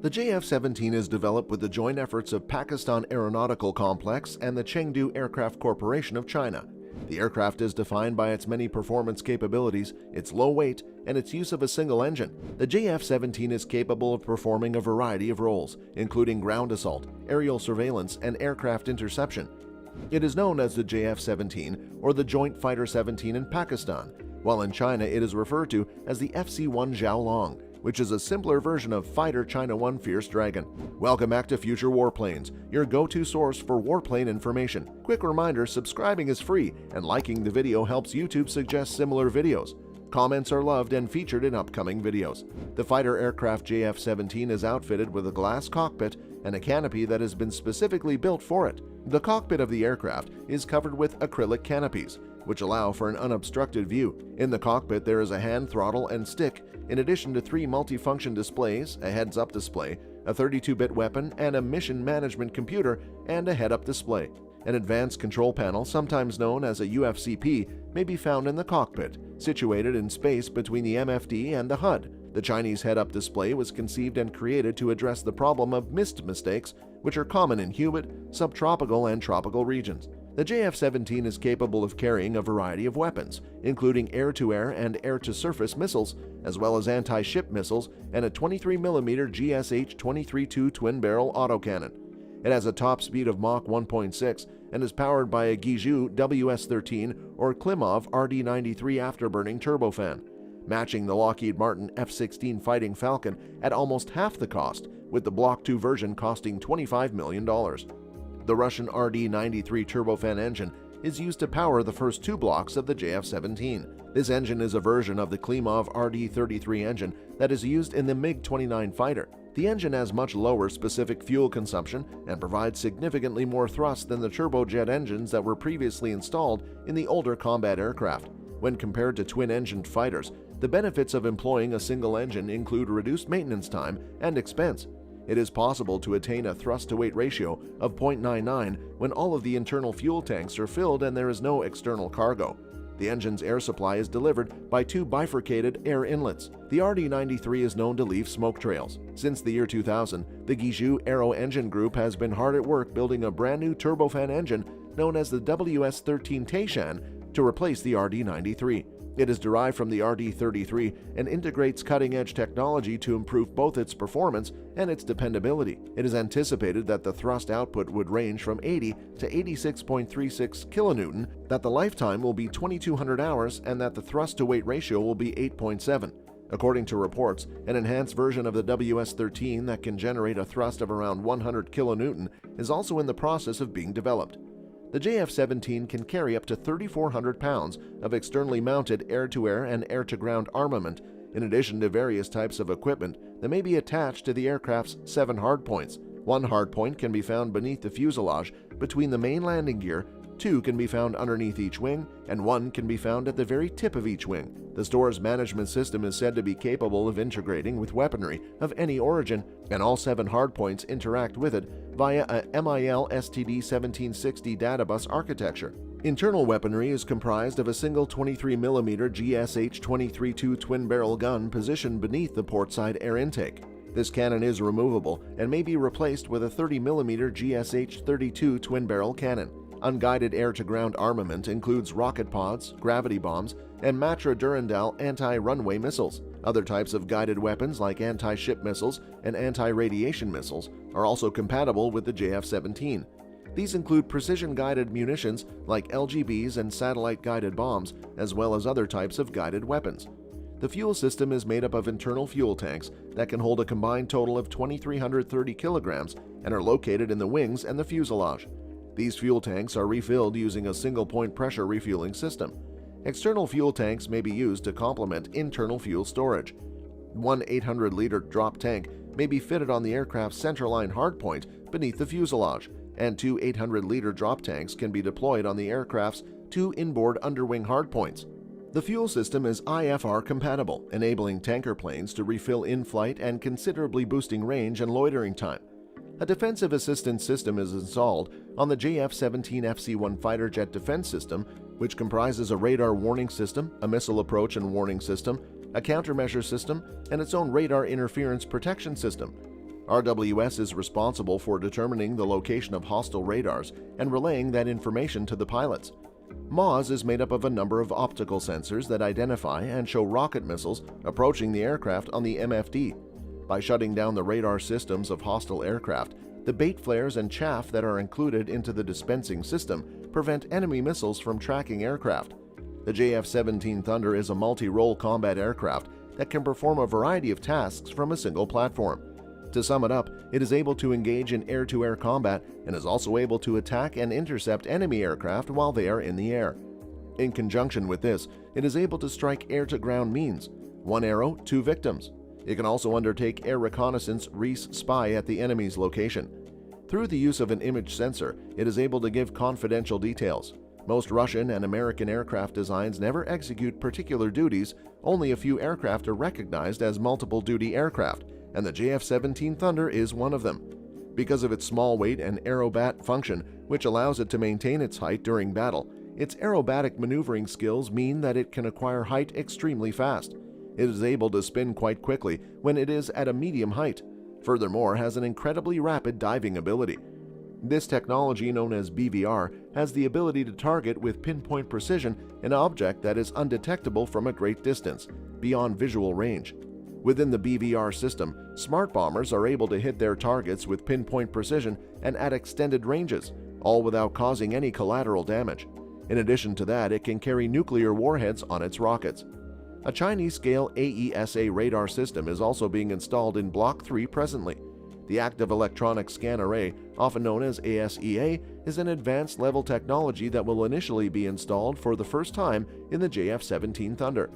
The F-17 is developed with the joint efforts of Pakistan Aeronautical Complex and the Chengdu Aircraft Corporation of China. The aircraft is defined by its many performance capabilities, its low weight, and its use of a single engine. The F-17 is capable of performing a variety of roles, including ground assault, aerial surveillance, and aircraft interception. It is known as the F-17 or the Joint Fighter 17 in Pakistan, while in China it is referred to as the FC-1 Xiaolong, which is a simpler version of Fighter China 1 Fierce Dragon. Welcome back to Future Warplanes, your go-to source for warplane information. Quick reminder, subscribing is free, and liking the video helps YouTube suggest similar videos. Comments are loved and featured in upcoming videos. The fighter aircraft F-17 is outfitted with a glass cockpit and a canopy that has been specifically built for it. The cockpit of the aircraft is covered with acrylic canopies, which allow for an unobstructed view. In the cockpit there is a hand throttle and stick, in addition to 3 multifunction displays, a heads-up display, a 32-bit weapon, and a mission management computer and a head-up display. An advanced control panel, sometimes known as a UFCP, may be found in the cockpit, situated in space between the MFD and the HUD. The Chinese head-up display was conceived and created to address the problem of mist mistakes, which are common in humid, subtropical, and tropical regions. The F-17 is capable of carrying a variety of weapons, including air-to-air and air-to-surface missiles, as well as anti-ship missiles and a 23mm GSH-23-2 twin-barrel autocannon. It has a top speed of Mach 1.6 and is powered by a Guizhou WS-13 or Klimov RD-93 afterburning turbofan, matching the Lockheed Martin F-16 Fighting Falcon at almost half the cost, with the Block 2 version costing $25 million. The Russian RD-93 turbofan engine is used to power the first 2 blocks of the F-17. This engine is a version of the Klimov RD-33 engine that is used in the MiG-29 fighter. The engine has much lower specific fuel consumption and provides significantly more thrust than the turbojet engines that were previously installed in the older combat aircraft. When compared to twin-engined fighters, the benefits of employing a single engine include reduced maintenance time and expense. It is possible to attain a thrust-to-weight ratio of 0.99 when all of the internal fuel tanks are filled and there is no external cargo. The engine's air supply is delivered by 2 bifurcated air inlets. The RD-93 is known to leave smoke trails. Since the year 2000, the Guizhou Aero Engine Group has been hard at work building a brand new turbofan engine known as the WS-13 Taishan to replace the RD-93. It is derived from the RD-33 and integrates cutting-edge technology to improve both its performance and its dependability. It is anticipated that the thrust output would range from 80 to 86.36 kilonewton, that the lifetime will be 2,200 hours, and that the thrust-to-weight ratio will be 8.7. According to reports, an enhanced version of the WS-13 that can generate a thrust of around 100 kilonewton is also in the process of being developed. The F-17 can carry up to 3,400 pounds of externally mounted air-to-air and air-to-ground armament, in addition to various types of equipment that may be attached to the aircraft's 7 hardpoints. 1 hardpoint can be found beneath the fuselage between the main landing gear, 2 can be found underneath each wing, and 1 can be found at the very tip of each wing. The store's management system is said to be capable of integrating with weaponry of any origin, and all 7 hardpoints interact with it via a MIL STD-1760 databus architecture. Internal weaponry is comprised of a single 23mm GSH-23-2 twin-barrel gun positioned beneath the portside air intake. This cannon is removable and may be replaced with a 30mm GSH-32 twin-barrel cannon. Unguided air-to-ground armament includes rocket pods, gravity bombs, and Matra Durandal anti-runway missiles. Other types of guided weapons like anti-ship missiles and anti-radiation missiles are also compatible with the F-17. These include precision-guided munitions like LGBs and satellite-guided bombs, as well as other types of guided weapons. The fuel system is made up of internal fuel tanks that can hold a combined total of 2,330 kilograms and are located in the wings and the fuselage. These fuel tanks are refilled using a single-point pressure refueling system. External fuel tanks may be used to complement internal fuel storage. 1 800-liter drop tank may be fitted on the aircraft's centerline hardpoint beneath the fuselage, and 2 800-liter drop tanks can be deployed on the aircraft's 2 inboard underwing hardpoints. The fuel system is IFR compatible, enabling tanker planes to refill in flight and considerably boosting range and loitering time. A defensive assistance system is installed on the F-17 FC-1 fighter jet defense system, which comprises a radar warning system, a missile approach and warning system, a countermeasure system, and its own radar interference protection system. RWS is responsible for determining the location of hostile radars and relaying that information to the pilots. MAWS is made up of a number of optical sensors that identify and show rocket missiles approaching the aircraft on the MFD. By shutting down the radar systems of hostile aircraft, the bait flares and chaff that are included into the dispensing system prevent enemy missiles from tracking aircraft. The JF-17 Thunder is a multi-role combat aircraft that can perform a variety of tasks from a single platform. To sum it up, it is able to engage in air-to-air combat and is also able to attack and intercept enemy aircraft while they are in the air. In conjunction with this, it is able to strike air-to-ground means. One arrow, two victims. It can also undertake air reconnaissance spy at the enemy's location. Through the use of an image sensor, it is able to give confidential details. Most Russian and American aircraft designs never execute particular duties. Only a few aircraft are recognized as multiple-duty aircraft, and the JF-17 Thunder is one of them. Because of its small weight and aerobat function, which allows it to maintain its height during battle, its aerobatic maneuvering skills mean that it can acquire height extremely fast. It is able to spin quite quickly when it is at a medium height. Furthermore, has an incredibly rapid diving ability. This technology, known as BVR, has the ability to target with pinpoint precision an object that is undetectable from a great distance, beyond visual range. Within the BVR system, smart bombers are able to hit their targets with pinpoint precision and at extended ranges, all without causing any collateral damage. In addition to that, it can carry nuclear warheads on its rockets. A Chinese-scale AESA radar system is also being installed in Block 3 presently. The Active Electronic Scan Array, often known as ASEA, is an advanced level technology that will initially be installed for the first time in the JF-17 Thunder.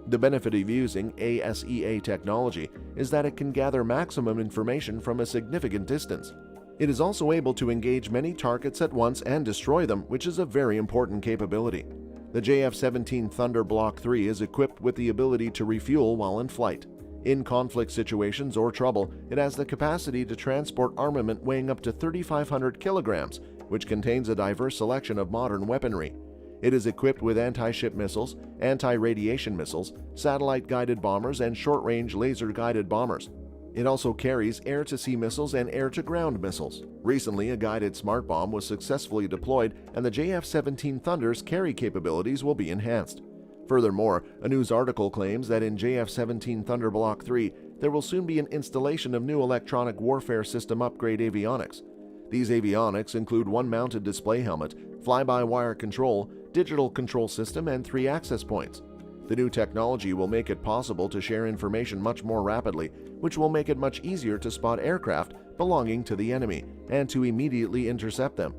The benefit of using ASEA technology is that it can gather maximum information from a significant distance. It is also able to engage many targets at once and destroy them, which is a very important capability. The JF-17 Thunder Block 3 is equipped with the ability to refuel while in flight. In conflict situations or trouble, it has the capacity to transport armament weighing up to 3,500 kilograms, which contains a diverse selection of modern weaponry. It is equipped with anti-ship missiles, anti-radiation missiles, satellite-guided bombers, and short-range laser-guided bombers. It also carries air-to-sea missiles and air-to-ground missiles. Recently, a guided smart bomb was successfully deployed, and the JF-17 Thunder's carry capabilities will be enhanced. Furthermore, a news article claims that in JF-17 Thunder Block 3, there will soon be an installation of new electronic warfare system upgrade avionics. These avionics include one mounted display helmet, fly-by-wire control, digital control system, and 3 access points. The new technology will make it possible to share information much more rapidly, which will make it much easier to spot aircraft belonging to the enemy and to immediately intercept them.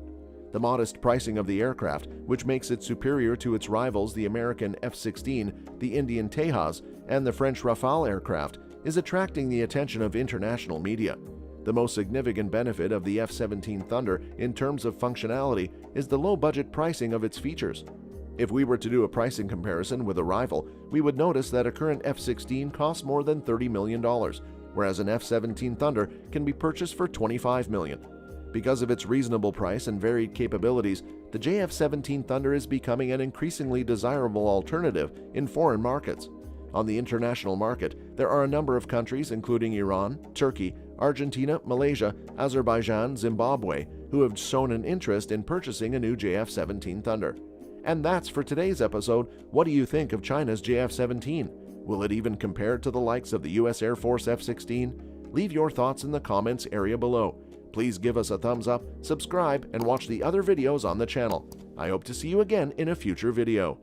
The modest pricing of the aircraft, which makes it superior to its rivals the American F-16, the Indian Tejas, and the French Rafale aircraft, is attracting the attention of international media. The most significant benefit of the F-17 Thunder in terms of functionality is the low-budget pricing of its features. If we were to do a pricing comparison with a rival, we would notice that a current F-16 costs more than $30 million, whereas an F-17 Thunder can be purchased for $25 million. Because of its reasonable price and varied capabilities, the JF-17 Thunder is becoming an increasingly desirable alternative in foreign markets. On the international market, there are a number of countries, including Iran, Turkey, Argentina, Malaysia, Azerbaijan, Zimbabwe, who have shown an interest in purchasing a new JF-17 Thunder. And that's for today's episode. What do you think of China's JF-17? Will it even compare to the likes of the US Air Force F-16? Leave your thoughts in the comments area below. Please give us a thumbs up, subscribe, and watch the other videos on the channel. I hope to see you again in a future video.